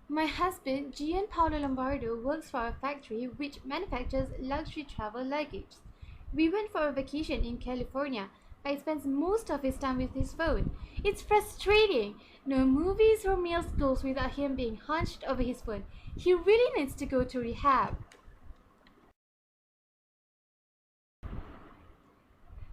My husband, Gian Paolo Lombardo, works for a factory which manufactures luxury travel luggage. We went for a vacation in California, but he spends most of his time with his phone. It's frustrating. No movies or meals goes without him being hunched over his phone. He really needs to go to rehab.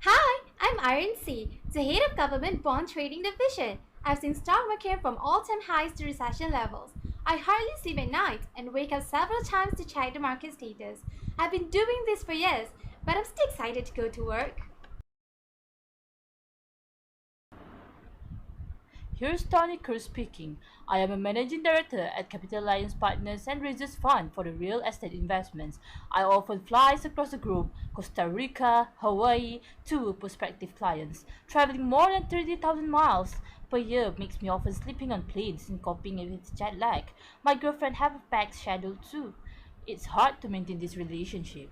Hi, I'm Rinnisae, the head of government bond trading division. I've seen stock market from all-time highs to recession levels. I hardly sleep at night and wake up several times to check the market status. I've been doing this for years, but I'm still excited to go to work. Here's Tony Cruz speaking. I am a managing director at Capital Alliance Partners and raises funds for the real estate investments. I often fly across the globe, Costa Rica, Hawaii, to prospective clients. Traveling more than 30,000 miles per year makes me often sleeping on planes and coping with jet lag. My girlfriend have a packed schedule too. It's hard to maintain this relationship.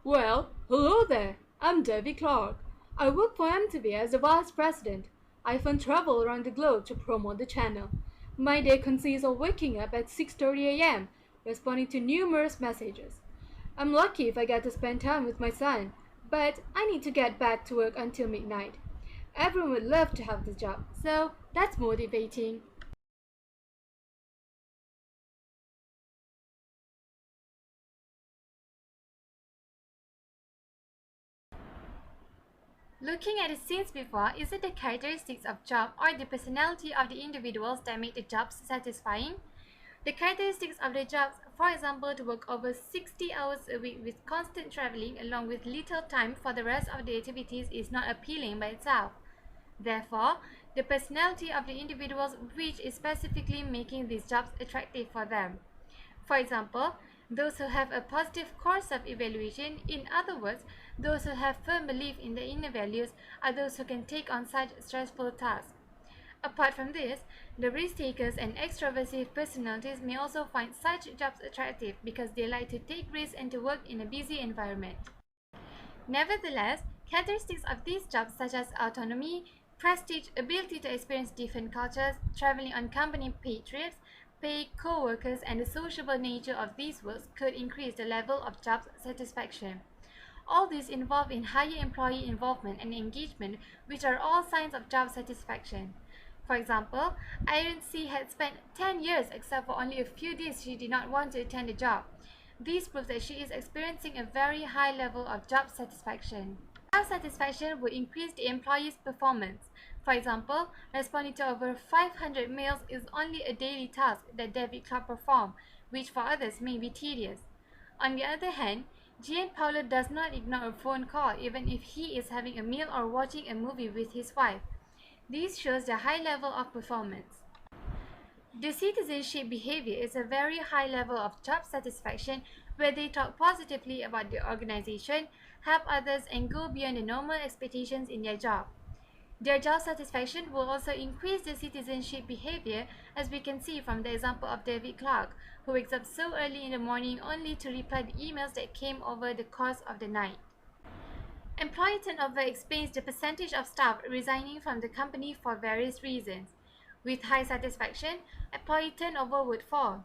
Well, hello there. I'm Debbie Clark. I work for MTV as the vice president. I often travel around the globe to promote the channel. My day consists of waking up at 6:30 a.m., responding to numerous messages. I'm lucky if I get to spend time with my son, but I need to get back to work until midnight. Everyone would love to have this job, so that's motivating. Looking at the scenes before, is it the characteristics of job or the personality of the individuals that make the jobs satisfying? The characteristics of the jobs, for example, to work over 60 hours a week with constant traveling along with little time for the rest of the activities is not appealing by itself. Therefore, the personality of the individuals which is specifically making these jobs attractive for them. For example, those who have a positive core self-evaluation, in other words, those who have firm belief in their inner values, are those who can take on such stressful tasks. Apart from this, the risk takers and extroversive personalities may also find such jobs attractive because they like to take risks and to work in a busy environment. Nevertheless, characteristics of these jobs such as autonomy, prestige, ability to experience different cultures, traveling on company paid trips, pay, co-workers, and the sociable nature of these works could increase the level of job satisfaction. All these involve in higher employee involvement and engagement, which are all signs of job satisfaction. For example, Aainaa had spent 10 years except for only a few days she did not want to attend the job. This proves that she is experiencing a very high level of job satisfaction. Job satisfaction would increase the employee's performance. For example, responding to over 500 mails is only a daily task that David Clark performed, which for others may be tedious. On the other hand, Gianpaolo does not ignore a phone call even if he is having a meal or watching a movie with his wife. This shows the high level of performance. The citizenship behavior is a very high level of job satisfaction where they talk positively about the organization, help others, and go beyond the normal expectations in their job. Their job satisfaction will also increase the citizenship behavior, as we can see from the example of David Clark, who wakes up so early in the morning only to reply the emails that came over the course of the night. Employee turnover explains the percentage of staff resigning from the company for various reasons. With high satisfaction, employee turnover would fall.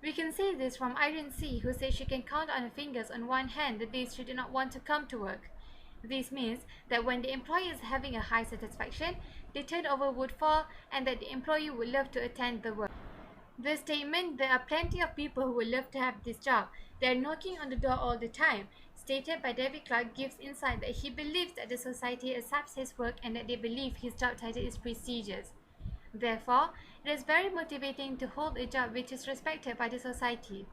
We can see this from Rinnisae, who says she can count on her fingers on one hand the days she did not want to come to work. This means that when the employee is having a high satisfaction, the turnover would fall and that the employee would love to attend the work. The statement, "There are plenty of people who would love to have this job. They're knocking on the door all the time," stated by David Clark, gives insight that he believes that the society accepts his work and that they believe his job title is prestigious. Therefore, it is very motivating to hold a job which is respected by the society.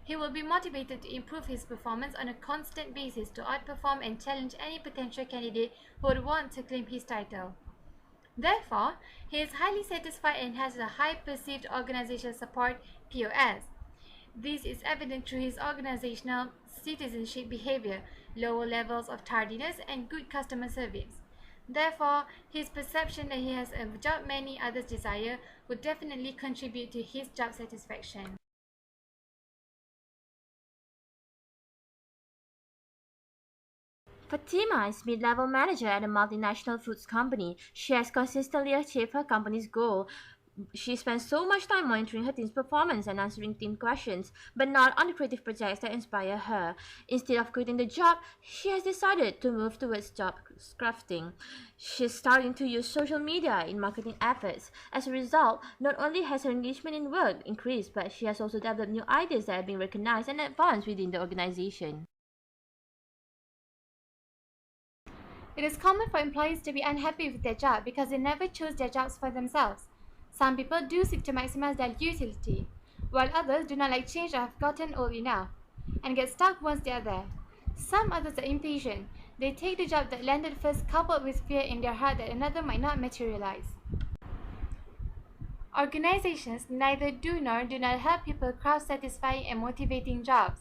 He will be motivated to improve his performance on a constant basis to outperform and challenge any potential candidate who would want to claim his title. Therefore, he is highly satisfied and has a high perceived organizational support (POS). This is evident through his organizational citizenship behavior, lower levels of tardiness, and good customer service. Therefore, his perception that he has a job many others desire would definitely contribute to his job satisfaction. Fatima is mid-level manager at a multinational foods company. She has consistently achieved her company's goal. She spends so much time monitoring her team's performance and answering team questions, but not on the creative projects that inspire her. Instead of quitting the job, she has decided to move towards job crafting. She's starting to use social media in marketing efforts. As a result, not only has her engagement in work increased, but she has also developed new ideas that are being recognized and advanced within the organization. It is common for employees to be unhappy with their job because they never choose their jobs for themselves. Some people do seek to maximize their utility, while others do not like change or have gotten old enough and get stuck once they are there. Some others are impatient. They take the job that landed first, coupled with fear in their heart that another might not materialize. Organizations neither do nor do not help people craft satisfying and motivating jobs.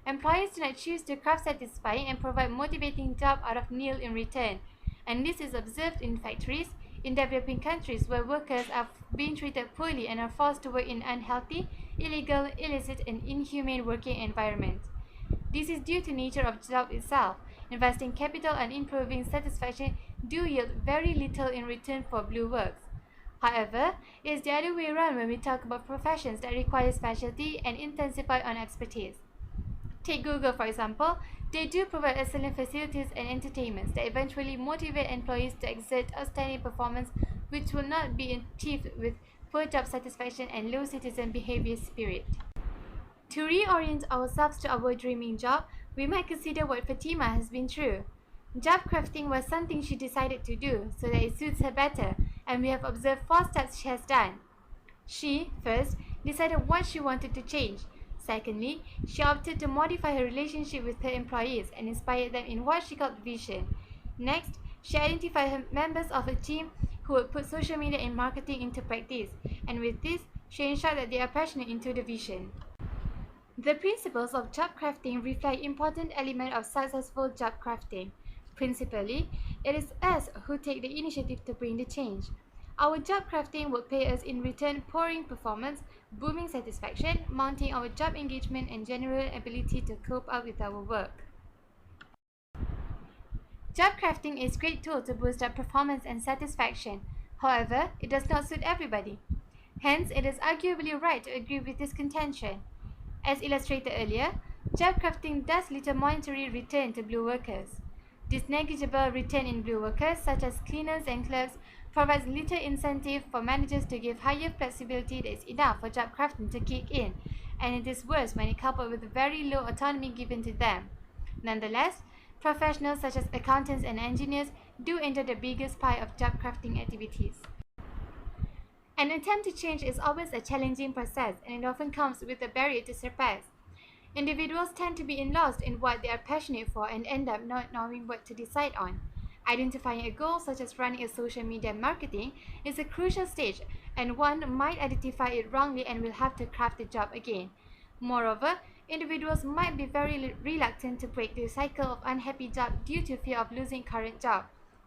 Employers do not choose to craft satisfying and provide motivating job out of Naail in return, and this is observed in factories in developing countries where workers are being treated poorly and are forced to work in unhealthy, illegal, illicit, and inhumane working environments. This is due to the nature of the job itself. Investing capital and improving satisfaction do yield very little in return for blue works. However, it is the other way around when we talk about professions that require specialty and intensify on expertise. Take Google for example. They do provide excellent facilities and entertainments that eventually motivate employees to exert outstanding performance, which will not be achieved with poor job satisfaction and low citizen behavior spirit. To reorient ourselves to our dreaming job, we might consider what Fatima has been through. Job crafting was something she decided to do so that it suits her better, and we have observed 4 steps she has done. She, first, decided what she wanted to change. Secondly, she opted to modify her relationship with her employees and inspired them in what she called vision. Next, she identified her members of a team who would put social media and marketing into practice, and with this, she ensured that they are passionate into the vision. The principles of job crafting reflect important elements of successful job crafting. Principally, it is us who take the initiative to bring the change. Our job crafting will pay us in return pouring performance, booming satisfaction, mounting our job engagement, and general ability to cope up with our work. Job crafting is a great tool to boost up performance and satisfaction. However, it does not suit everybody. Hence, it is arguably right to agree with this contention. As illustrated earlier, job crafting does little monetary return to blue workers. This negligible return in blue workers, such as cleaners and clerks, provides little incentive for managers to give higher flexibility that is enough for job crafting to kick in, and it is worse when it coupled with very low autonomy given to them. Nonetheless, professionals such as accountants and engineers do enjoy the biggest pie of job crafting activities. An attempt to change is always a challenging process, and it often comes with a barrier to surpass. Individuals tend to be lost in what they are passionate for and end up not knowing what to decide on. Identifying a goal such as running a social media marketing is a crucial stage, and one might identify it wrongly and will have to craft the job again. Moreover, individuals might be very reluctant to break the cycle of unhappy job due to fear of losing current job.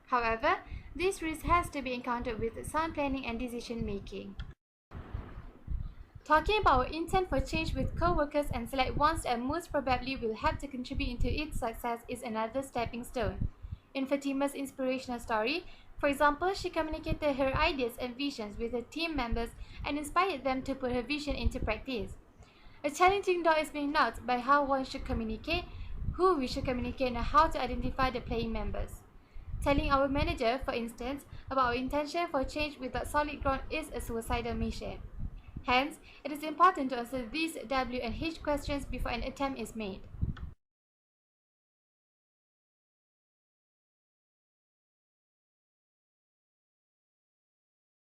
However, this risk has to be encountered with sound planning and decision making. Talking about our intent for change with co-workers and select ones that most probably will help to contribute into its success is another stepping stone. In Fatima's inspirational story, for example, she communicated her ideas and visions with her team members and inspired them to put her vision into practice. A challenging door is being knocked by how one should communicate, who we should communicate, and how to identify the playing members. Telling our manager, for instance, about our intention for change without solid ground is a suicidal mission. Hence, it is important to answer these W and H questions before an attempt is made.